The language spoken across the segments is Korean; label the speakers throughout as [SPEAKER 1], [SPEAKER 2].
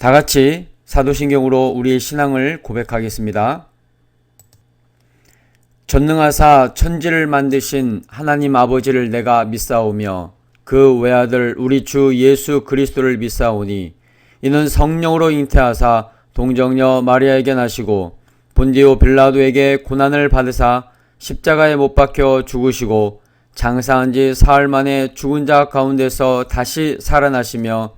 [SPEAKER 1] 다 같이 사도신경으로 우리의 신앙을 고백하겠습니다. 전능하사 천지를 만드신 하나님 아버지를 내가 믿사오며 그 외아들 우리 주 예수 그리스도를 믿사오니 이는 성령으로 잉태하사 동정녀 마리아에게 나시고 본디오 빌라도에게 고난을 받으사 십자가에 못 박혀 죽으시고 장사한 지 사흘 만에 죽은 자 가운데서 다시 살아나시며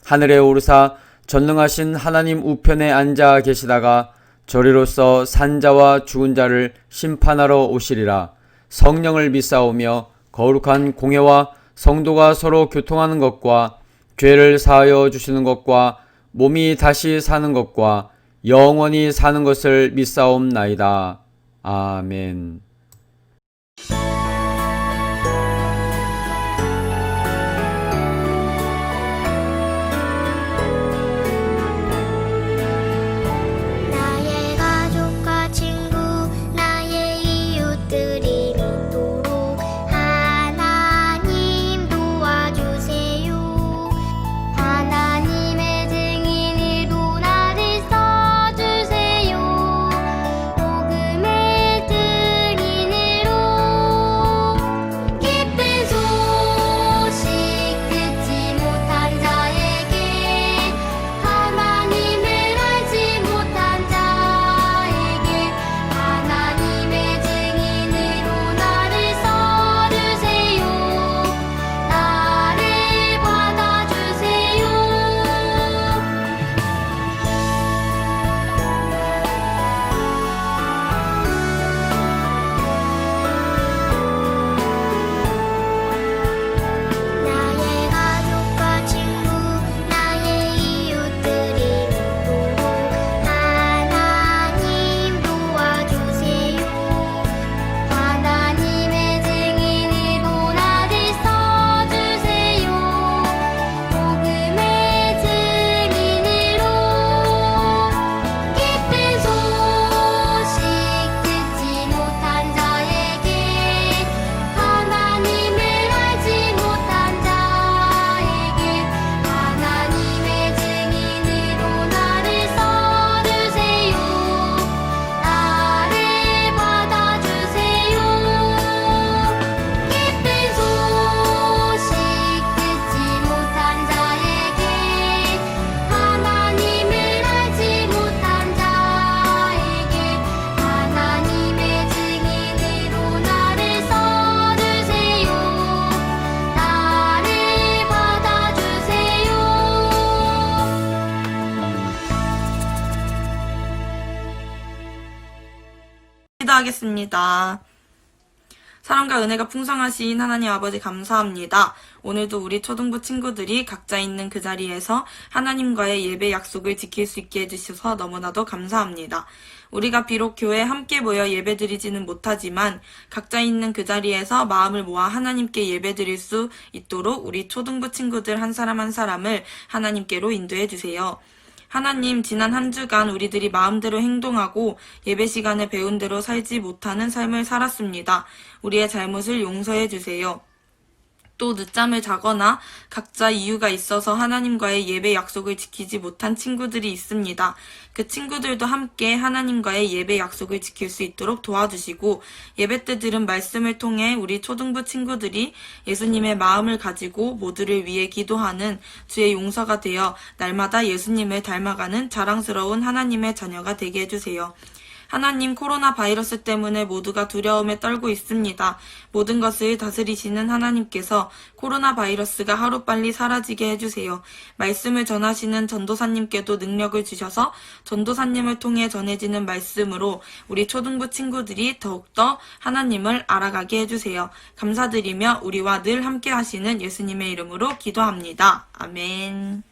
[SPEAKER 1] 하늘에 오르사 전능하신 하나님 우편에 앉아 계시다가 저리로서 산자와 죽은 자를 심판하러 오시리라. 성령을 믿사오며 거룩한 공회와 성도가 서로 교통하는 것과 죄를 사하여 주시는 것과 몸이 다시 사는 것과 영원히 사는 것을 믿사옵나이다. 아멘.
[SPEAKER 2] 나의 가족과 친구 나의 이웃들이 믿도록 하나님 도와주세요. 하나님의 증인으로 나를 써주세요. 복음의 증인으로 기쁜 소식 듣지 못한 자에게 하나님을 알지 못한 자에게 하나님의 증인으로 나를 써주세요. 나를 받아주세요. 나의 가족과 친구 나의 이웃들이 믿도록 하나님 도와주세요. 하나님의 증인으로 나를 써주세요. 복음의 증인으로 기쁜 소식 듣지 못한 자에게 하나님을 알지 못한 자에게 하나님의 증인으로 나를 써주세요. 나를 받아주세요. 기쁜 소식 듣지 못한 자에게 하나님을 알지 못한 자에게 하나님의 증인으로 나를 써주세요. 나를 받아주세요.
[SPEAKER 3] 기도하겠습니다. 사랑과 은혜가 풍성하신 하나님 아버지 감사합니다. 오늘도 우리 초등부 친구들이 각자 있는 그 자리에서 하나님과의 예배 약속을 지킬 수 있게 해주셔서 너무나도 감사합니다. 우리가 비록 교회에 함께 모여 예배드리지는 못하지만 각자 있는 그 자리에서 마음을 모아 하나님께 예배드릴 수 있도록 우리 초등부 친구들 한 사람 한 사람을 하나님께로 인도해 주세요. 하나님, 지난 한 주간 우리들이 마음대로 행동하고 예배 시간에 배운 대로 살지 못하는 삶을 살았습니다. 우리의 잘못을 용서해 주세요. 또 늦잠을 자거나 각자 이유가 있어서 하나님과의 예배 약속을 지키지 못한 친구들이 있습니다. 그 친구들도 함께 하나님과의 예배 약속을 지킬 수 있도록 도와주시고 예배 때 들은 말씀을 통해 우리 초등부 친구들이 예수님의 마음을 가지고 모두를 위해 기도하는 주의 용서가 되어 날마다 예수님을 닮아가는 자랑스러운 하나님의 자녀가 되게 해주세요. 하나님, 코로나 바이러스 때문에 모두가 두려움에 떨고 있습니다. 모든 것을 다스리시는 하나님께서 코로나 바이러스가 하루빨리 사라지게 해주세요. 말씀을 전하시는 전도사님께도 능력을 주셔서 전도사님을 통해 전해지는 말씀으로 우리 초등부 친구들이 더욱더 하나님을 알아가게 해주세요. 감사드리며 우리와 늘 함께 하시는 예수님의 이름으로 기도합니다. 아멘.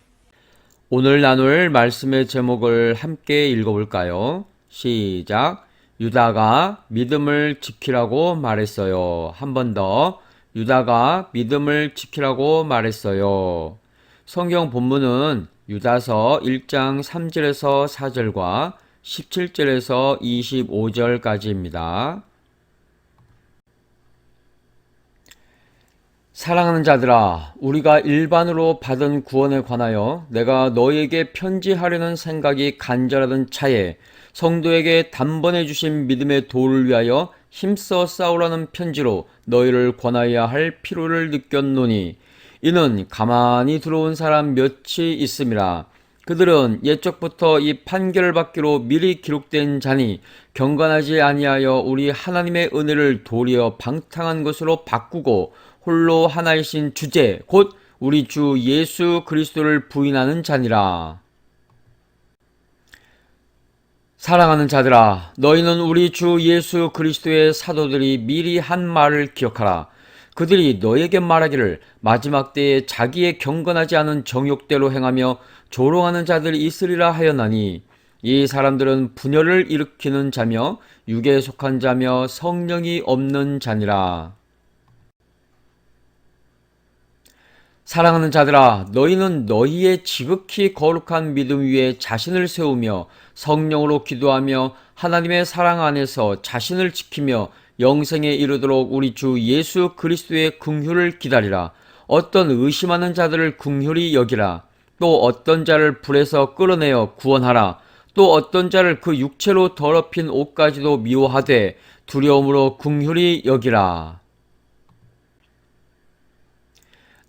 [SPEAKER 1] 오늘 나눌 말씀의 제목을 함께 읽어볼까요? 시작. 유다가 믿음을 지키라고 말했어요. 한 번 더. 유다가 믿음을 지키라고 말했어요. 성경 본문은 유다서 1장 3절에서 4절과 17절에서 25절까지입니다. 사랑하는 자들아, 우리가 일반으로 받은 구원에 관하여 내가 너희에게 편지하려는 생각이 간절하던 차에 성도에게 단번에 주신 믿음의 도를 위하여 힘써 싸우라는 편지로 너희를 권하여야 할 필요를 느꼈노니, 이는 가만히 들어온 사람 몇이 있음이라. 그들은 옛적부터 이 판결을 받기로 미리 기록된 자니 경건하지 아니하여 우리 하나님의 은혜를 도리어 방탕한 것으로 바꾸고 홀로 하나이신 주제 곧 우리 주 예수 그리스도를 부인하는 자니라. 사랑하는 자들아, 너희는 우리 주 예수 그리스도의 사도들이 미리 한 말을 기억하라. 그들이 너에게 말하기를 마지막 때에 자기의 경건하지 않은 정욕대로 행하며 조롱하는 자들이 있으리라 하였나니, 이 사람들은 분열을 일으키는 자며 육에 속한 자며 성령이 없는 자니라. 사랑하는 자들아, 너희는 너희의 지극히 거룩한 믿음 위에 자신을 세우며 성령으로 기도하며 하나님의 사랑 안에서 자신을 지키며 영생에 이르도록 우리 주 예수 그리스도의 긍휼을 기다리라. 어떤 의심하는 자들을 긍휼히 여기라. 또 어떤 자를 불에서 끌어내어 구원하라. 또 어떤 자를 그 육체로 더럽힌 옷까지도 미워하되 두려움으로 긍휼히 여기라.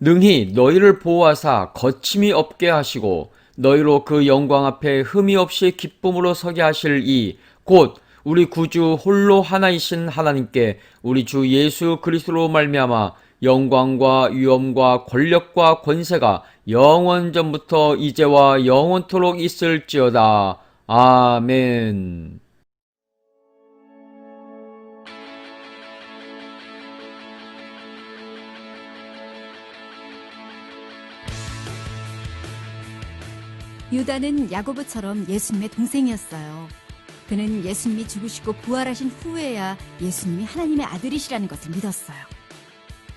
[SPEAKER 1] 능히 너희를 보호하사 거침이 없게 하시고 너희로 그 영광 앞에 흠이 없이 기쁨으로 서게 하실 이 곧 우리 구주 홀로 하나이신 하나님께 우리 주 예수 그리스도로 말미암아 영광과 위엄과 권력과 권세가 영원전부터 이제와 영원토록 있을지어다. 아멘.
[SPEAKER 4] 유다는 야고보처럼 예수님의 동생이었어요. 그는 예수님이 죽으시고 부활하신 후에야 예수님이 하나님의 아들이시라는 것을 믿었어요.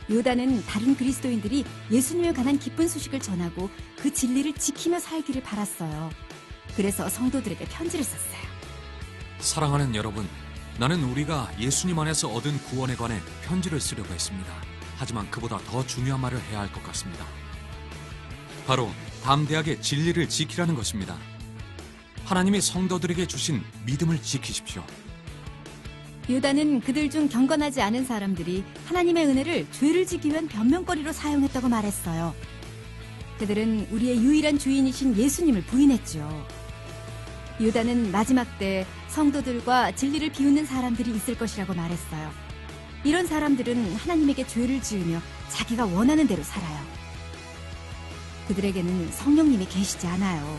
[SPEAKER 4] 유다는 다른 그리스도인들이 예수님에 관한 기쁜 소식을 전하고 그 진리를 지키며 살기를 바랐어요. 그래서 성도들에게 편지를 썼어요.
[SPEAKER 5] 사랑하는 여러분, 나는 우리가 예수님 안에서 얻은 구원에 관해 편지를 쓰려고 했습니다. 하지만 그보다 더 중요한 말을 해야 할 것 같습니다. 바로 담대하게 진리를 지키라는 것입니다. 하나님이 성도들에게 주신 믿음을 지키십시오.
[SPEAKER 4] 유다는 그들 중 경건하지 않은 사람들이 하나님의 은혜를 죄를 지기 위한 변명거리로 사용했다고 말했어요. 그들은 우리의 유일한 주인이신 예수님을 부인했죠. 유다는 마지막 때 성도들과 진리를 비웃는 사람들이 있을 것이라고 말했어요. 이런 사람들은 하나님에게 죄를 지으며 자기가 원하는 대로 살아요. 그들에게는 성령님이 계시지 않아요.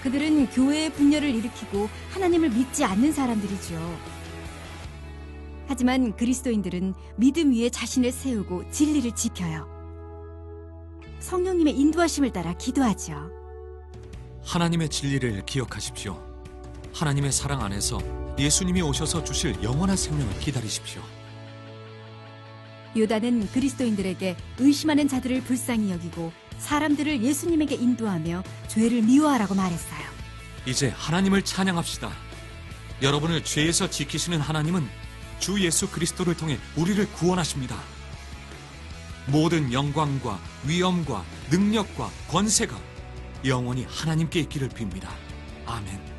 [SPEAKER 4] 그들은 교회의 분열을 일으키고 하나님을 믿지 않는 사람들이죠. 하지만 그리스도인들은 믿음 위에 자신을 세우고 진리를 지켜요. 성령님의 인도하심을 따라 기도하죠.
[SPEAKER 5] 하나님의 진리를 기억하십시오. 하나님의 사랑 안에서 예수님이 오셔서 주실 영원한 생명을 기다리십시오.
[SPEAKER 4] 유다는 그리스도인들에게 의심하는 자들을 불쌍히 여기고 사람들을 예수님에게 인도하며 죄를 미워하라고 말했어요.
[SPEAKER 5] 이제 하나님을 찬양합시다. 여러분을 죄에서 지키시는 하나님은 주 예수 그리스도를 통해 우리를 구원하십니다. 모든 영광과 위엄과 능력과 권세가 영원히 하나님께 있기를 빕니다. 아멘.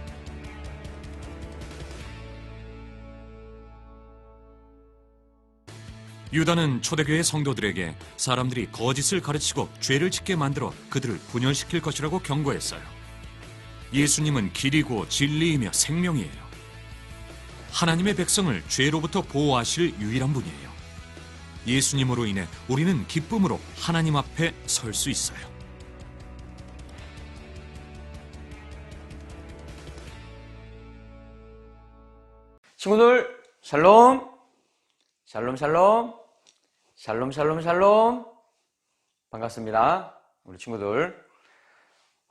[SPEAKER 5] 유다는 초대교회 성도들에게 사람들이 거짓을 가르치고 죄를 짓게 만들어 그들을 분열시킬 것이라고 경고했어요. 예수님은 길이고 진리이며 생명이에요. 하나님의 백성을 죄로부터 보호하실 유일한 분이에요. 예수님으로 인해 우리는 기쁨으로 하나님 앞에 설 수 있어요.
[SPEAKER 1] 친구들, 샬롬, 샬롬, 샬롬, 샬롬, 샬롬, 샬롬. 반갑습니다. 우리 친구들.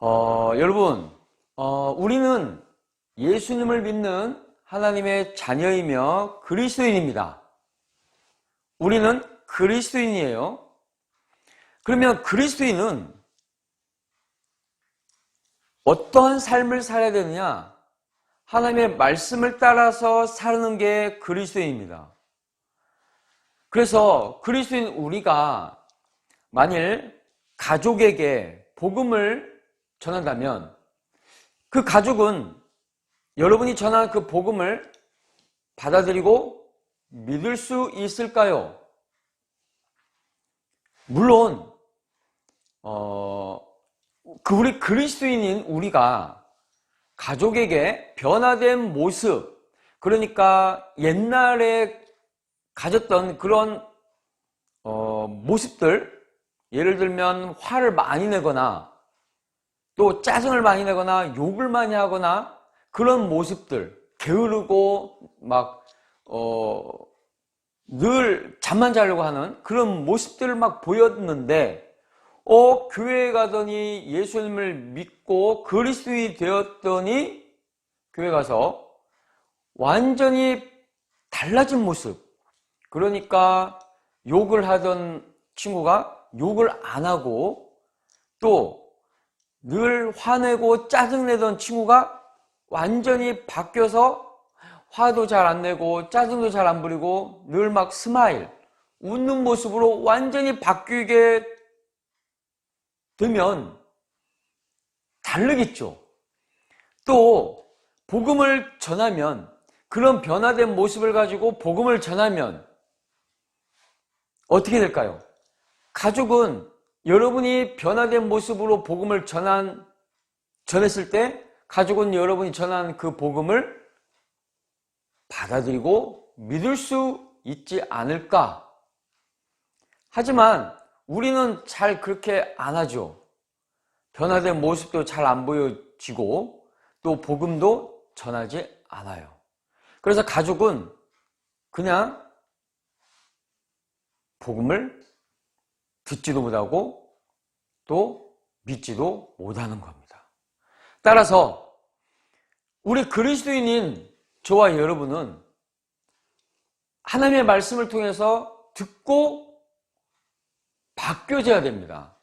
[SPEAKER 1] 여러분, 우리는 예수님을 믿는 하나님의 자녀이며 그리스도인입니다. 우리는 그리스도인이에요. 그러면 그리스도인은 어떠한 삶을 살아야 되느냐? 하나님의 말씀을 따라서 사는 게 그리스도인입니다. 그래서 그리스도인 우리가 만일 가족에게 복음을 전한다면 그 가족은 여러분이 전한 그 복음을 받아들이고 믿을 수 있을까요? 물론 우리 그리스도인인 우리가 가족에게 변화된 모습, 그러니까 옛날에 가졌던 그런 모습들, 예를 들면 화를 많이 내거나 또 짜증을 많이 내거나 욕을 많이 하거나 그런 모습들, 게으르고 막 늘 잠만 자려고 하는 그런 모습들을 막 보였는데 교회에 가더니 예수님을 믿고 그리스도인이 되었더니 교회 가서 완전히 달라진 모습, 그러니까 욕을 하던 친구가 욕을 안 하고 또 늘 화내고 짜증내던 친구가 완전히 바뀌어서 화도 잘 안 내고 짜증도 잘 안 부리고 늘 막 스마일, 웃는 모습으로 완전히 바뀌게 되면 다르겠죠. 또 복음을 전하면, 그런 변화된 모습을 가지고 복음을 전하면 어떻게 될까요? 가족은 여러분이 변화된 모습으로 복음을 전했을 때 가족은 여러분이 전한 그 복음을 받아들이고 믿을 수 있지 않을까? 하지만 우리는 잘 그렇게 안 하죠. 변화된 모습도 잘 안 보여지고 또 복음도 전하지 않아요. 그래서 가족은 그냥 복음을 듣지도 못하고 또 믿지도 못하는 겁니다. 따라서 우리 그리스도인인 저와 여러분은 하나님의 말씀을 통해서 듣고 바뀌어져야 됩니다.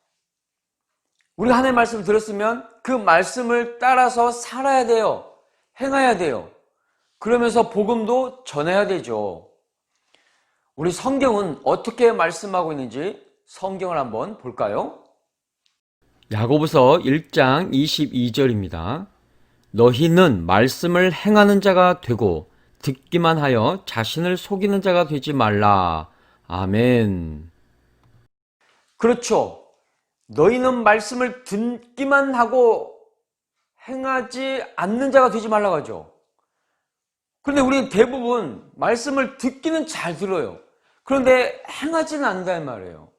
[SPEAKER 1] 우리가 하나님의 말씀을 들었으면 그 말씀을 따라서 살아야 돼요. 행해야 돼요. 그러면서 복음도 전해야 되죠. 우리 성경은 어떻게 말씀하고 있는지 성경을 한번 볼까요? 야고보서 1장 22절입니다. 너희는 말씀을 행하는 자가 되고 듣기만 하여 자신을 속이는 자가 되지 말라. 아멘. 그렇죠. 너희는 말씀을 듣기만 하고 행하지 않는 자가 되지 말라고 하죠. 그런데 우리는 대부분 말씀을 듣기는 잘 들어요. 그런데 행하지는 않는다는 말이에요.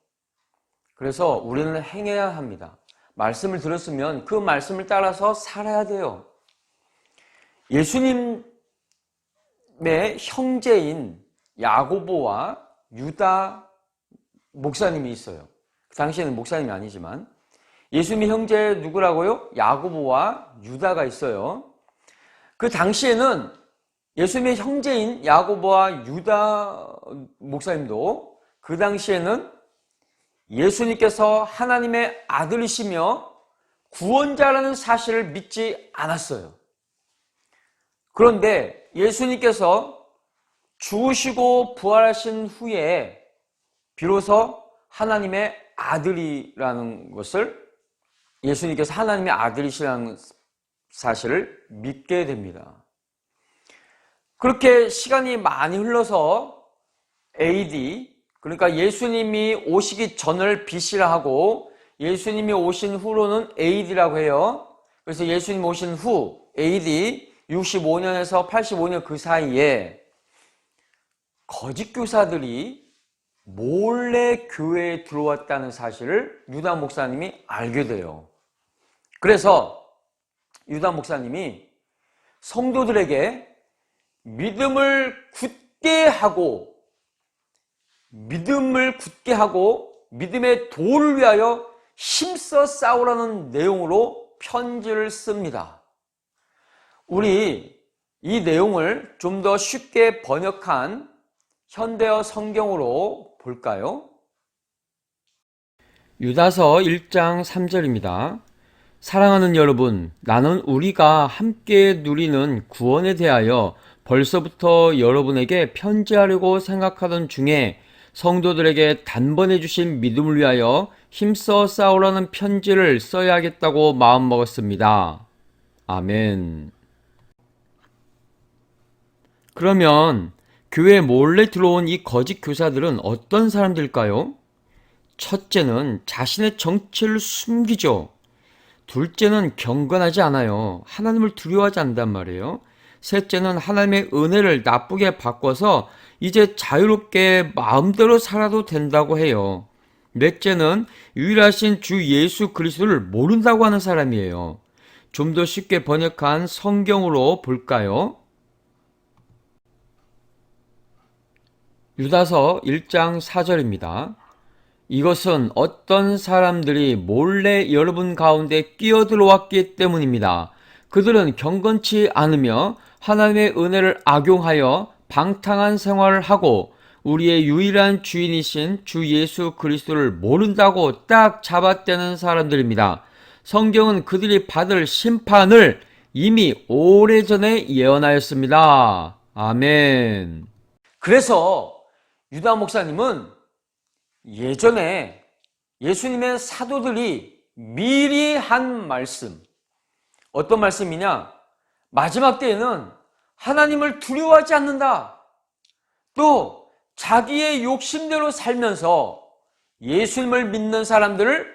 [SPEAKER 1] 그래서 우리는 행해야 합니다. 말씀을 들었으면 그 말씀을 따라서 살아야 돼요. 예수님의 형제인 야고보와 유다 목사님이 있어요. 그 당시에는 목사님이 아니지만 예수님의 형제 누구라고요? 야고보와 유다가 있어요. 그 당시에는 예수님의 형제인 야고보와 유다 목사님도 그 당시에는 예수님께서 하나님의 아들이시며 구원자라는 사실을 믿지 않았어요. 그런데 예수님께서 죽으시고 부활하신 후에 비로소 하나님의 아들이라는 것을, 예수님께서 하나님의 아들이시라는 사실을 믿게 됩니다. 그렇게 시간이 많이 흘러서 AD, 그러니까 예수님이 오시기 전을 BC라 하고 예수님이 오신 후로는 AD라고 해요. 그래서 예수님 오신 후 AD 65년에서 85년 그 사이에 거짓 교사들이 몰래 교회에 들어왔다는 사실을 유다 목사님이 알게 돼요. 그래서 유다 목사님이 성도들에게 믿음을 굳게 하고 믿음의 도를 위하여 힘써 싸우라는 내용으로 편지를 씁니다. 우리 이 내용을 좀 더 쉽게 번역한 현대어 성경으로 볼까요? 유다서 1장 3절입니다. 사랑하는 여러분, 나는 우리가 함께 누리는 구원에 대하여 벌써부터 여러분에게 편지하려고 생각하던 중에 성도들에게 단번에 주신 믿음을 위하여 힘써 싸우라는 편지를 써야겠다고 마음먹었습니다. 아멘. 그러면 교회에 몰래 들어온 이 거짓 교사들은 어떤 사람들일까요? 첫째는 자신의 정체를 숨기죠. 둘째는 경건하지 않아요. 하나님을 두려워하지 않는단 말이에요. 셋째는 하나님의 은혜를 나쁘게 바꿔서 이제 자유롭게 마음대로 살아도 된다고 해요. 넷째는 유일하신 주 예수 그리스도를 모른다고 하는 사람이에요. 좀 더 쉽게 번역한 성경으로 볼까요? 유다서 1장 4절입니다. 이것은 어떤 사람들이 몰래 여러분 가운데 끼어들어왔기 때문입니다. 그들은 경건치 않으며 하나님의 은혜를 악용하여 방탕한 생활을 하고 우리의 유일한 주인이신 주 예수 그리스도를 모른다고 딱 잡아떼는 사람들입니다. 성경은 그들이 받을 심판을 이미 오래전에 예언하였습니다. 아멘. 그래서 유다 목사님은 예전에 예수님의 사도들이 미리 한 말씀, 어떤 말씀이냐? 마지막 때에는 하나님을 두려워하지 않는다. 또 자기의 욕심대로 살면서 예수님을 믿는 사람들을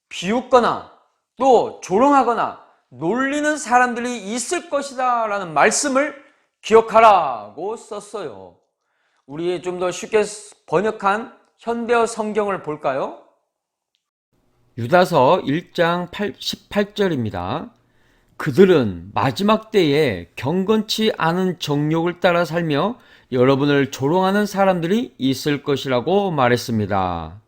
[SPEAKER 1] 비웃거나 또 조롱하거나 놀리는 사람들이 있을 것이다 라는 말씀을 기억하라고 썼어요. 우리 좀 더 쉽게 번역한 현대어 성경을 볼까요? 유다서 1장 18절입니다. 그들은 마지막 때에 경건치 않은 정욕을 따라 살며 여러분을 조롱하는 사람들이 있을 것이라고 말했습니다.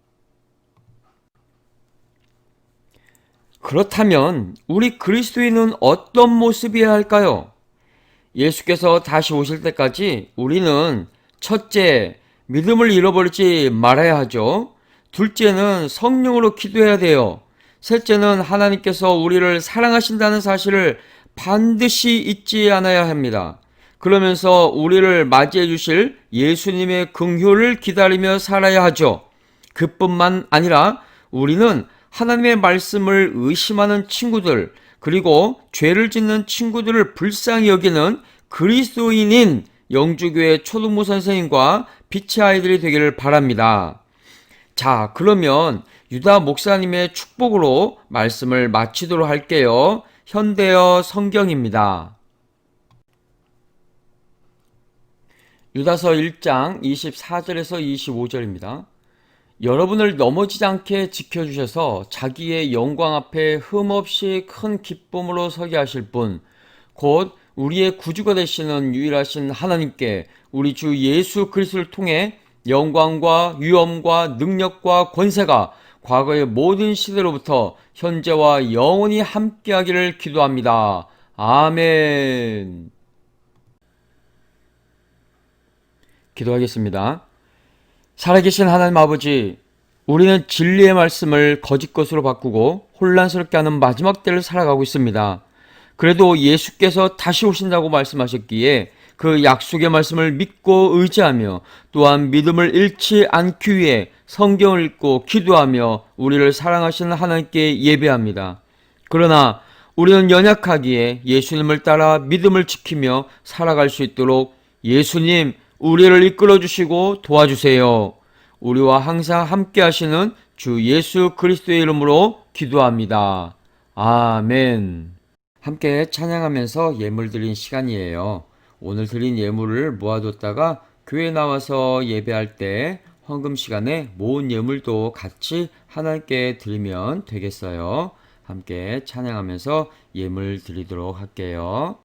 [SPEAKER 1] 그렇다면 우리 그리스도인은 어떤 모습이어야 할까요? 예수께서 다시 오실 때까지 우리는 첫째, 믿음을 잃어버리지 말아야 하죠. 둘째는 성령으로 기도해야 돼요. 셋째는 하나님께서 우리를 사랑하신다는 사실을 반드시 잊지 않아야 합니다. 그러면서 우리를 맞이해 주실 예수님의 긍휼을 기다리며 살아야 하죠. 그뿐만 아니라 우리는 하나님의 말씀을 의심하는 친구들, 그리고 죄를 짓는 친구들을 불쌍히 여기는 그리스도인인 영주교회 초등부 선생님과 빛의 아이들이 되기를 바랍니다. 자, 그러면 유다 목사님의 축복으로 말씀을 마치도록 할게요. 현대어 성경입니다. 유다서 1장 24절에서 25절입니다. 여러분을 넘어지지 않게 지켜주셔서 자기의 영광 앞에 흠없이 큰 기쁨으로 서게 하실 분, 곧 우리의 구주가 되시는 유일하신 하나님께 우리 주 예수 그리스도를 통해 영광과 위엄과 능력과 권세가 과거의 모든 시대로부터 현재와 영원히 함께하기를 기도합니다. 아멘. 기도하겠습니다. 살아계신 하나님 아버지, 우리는 진리의 말씀을 거짓 것으로 바꾸고 혼란스럽게 하는 마지막 때를 살아가고 있습니다. 그래도 예수께서 다시 오신다고 말씀하셨기에 그 약속의 말씀을 믿고 의지하며 또한 믿음을 잃지 않기 위해 성경을 읽고 기도하며 우리를 사랑하시는 하나님께 예배합니다. 그러나 우리는 연약하기에 예수님을 따라 믿음을 지키며 살아갈 수 있도록 예수님, 우리를 이끌어 주시고 도와주세요. 우리와 항상 함께 하시는 주 예수 그리스도의 이름으로 기도합니다. 아멘. 함께 찬양하면서 예물 드린 시간이에요. 오늘 드린 예물을 모아뒀다가 교회 나와서 예배할 때 헌금 시간에 모은 예물도 같이 하나님께 드리면 되겠어요. 함께 찬양하면서 예물 드리도록 할게요.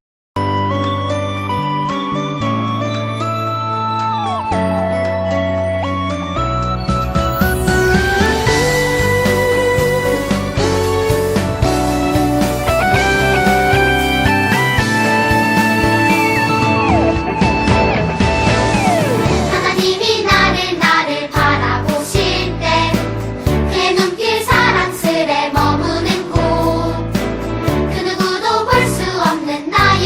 [SPEAKER 2] 하나님이 나를 바라보실 때 그의 눈길 사랑스레 머무는 곳 그 누구도 볼 수 없는 나의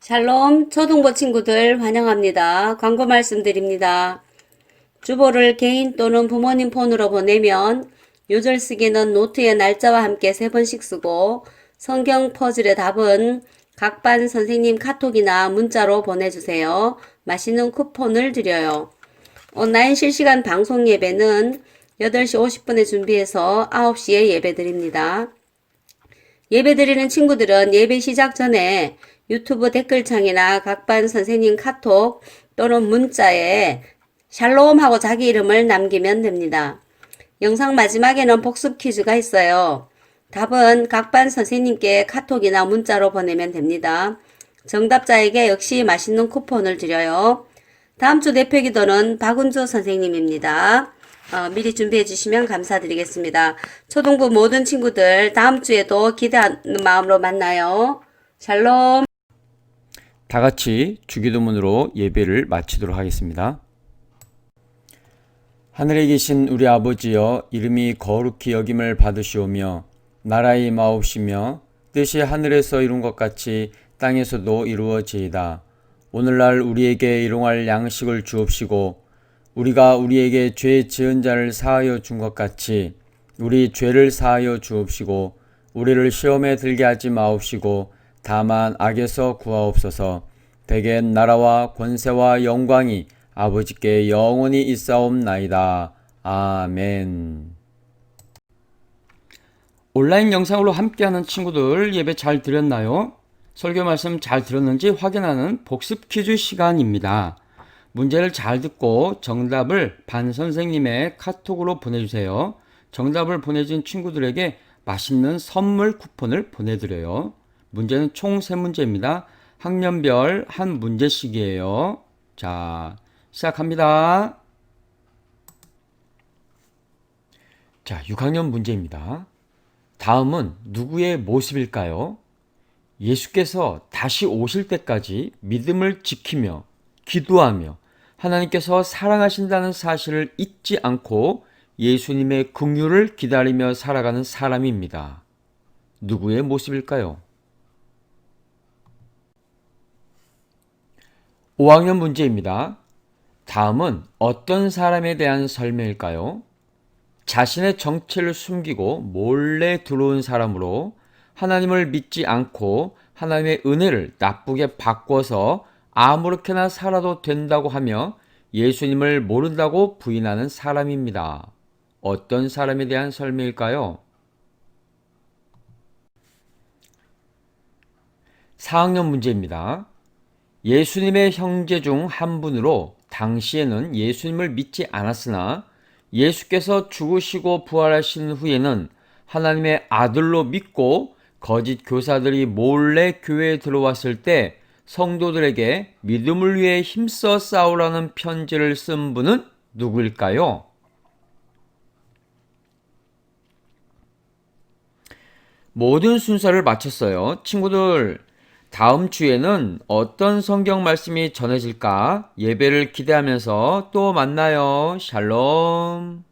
[SPEAKER 6] 샬롬 초등부 친구들 환영합니다. 광고 말씀드립니다. 주보를 개인 또는 부모님 폰으로 보내면 요절 쓰기는 노트의 날짜와 함께 3번씩 쓰고 성경 퍼즐의 답은 각 반 선생님 카톡이나 문자로 보내주세요. 맛있는 쿠폰을 드려요. 온라인 실시간 방송 예배는 8시 50분에 준비해서 9시에 예배 드립니다. 예배 드리는 친구들은 예배 시작 전에 유튜브 댓글창이나 각 반 선생님 카톡 또는 문자에 샬롬하고 자기 이름을 남기면 됩니다. 영상 마지막에는 복습 퀴즈가 있어요. 답은 각 반 선생님께 카톡이나 문자로 보내면 됩니다. 정답자에게 역시 맛있는 쿠폰을 드려요. 다음 주 대표 기도는 박은주 선생님입니다. 미리 준비해 주시면 감사드리겠습니다. 초등부 모든 친구들 다음 주에도 기대하는 마음으로 만나요. 샬롬.
[SPEAKER 1] 다 같이 주기도문으로 예배를 마치도록 하겠습니다. 하늘에 계신 우리 아버지여, 이름이 거룩히 여김을 받으시오며 나라의 마옵시며 뜻이 하늘에서 이룬 것 같이 땅에서도 이루어지이다. 오늘날 우리에게 일용할 양식을 주옵시고 우리가 우리에게 죄 지은 자를 사하여 준 것 같이 우리 죄를 사하여 주옵시고 우리를 시험에 들게 하지 마옵시고 다만 악에서 구하옵소서. 대개 나라와 권세와 영광이 아버지께 영원히 있사옵나이다. 아멘. 온라인 영상으로 함께하는 친구들 예배 잘 드렸나요? 설교 말씀 잘 들었는지 확인하는 복습 퀴즈 시간입니다. 문제를 잘 듣고 정답을 반 선생님의 카톡으로 보내주세요. 정답을 보내준 친구들에게 맛있는 선물 쿠폰을 보내드려요. 문제는 총 3문제입니다. 학년별 한 문제씩이에요. 자, 시작합니다. 자, 6학년 문제입니다. 다음은 누구의 모습일까요? 예수께서 다시 오실 때까지 믿음을 지키며 기도하며 하나님께서 사랑하신다는 사실을 잊지 않고 예수님의 긍휼을 기다리며 살아가는 사람입니다. 누구의 모습일까요? 5학년 문제입니다. 다음은 어떤 사람에 대한 설명일까요? 자신의 정체를 숨기고 몰래 들어온 사람으로 하나님을 믿지 않고 하나님의 은혜를 나쁘게 바꿔서 아무렇게나 살아도 된다고 하며 예수님을 모른다고 부인하는 사람입니다. 어떤 사람에 대한 설명일까요? 4학년 문제입니다. 예수님의 형제 중 한 분으로 당시에는 예수님을 믿지 않았으나 예수께서 죽으시고 부활하신 후에는 하나님의 아들로 믿고 거짓 교사들이 몰래 교회에 들어왔을 때 성도들에게 믿음을 위해 힘써 싸우라는 편지를 쓴 분은 누구일까요? 모든 순서를 마쳤어요. 친구들, 다음 주에는 어떤 성경 말씀이 전해질까 예배를 기대하면서 또 만나요. 샬롬.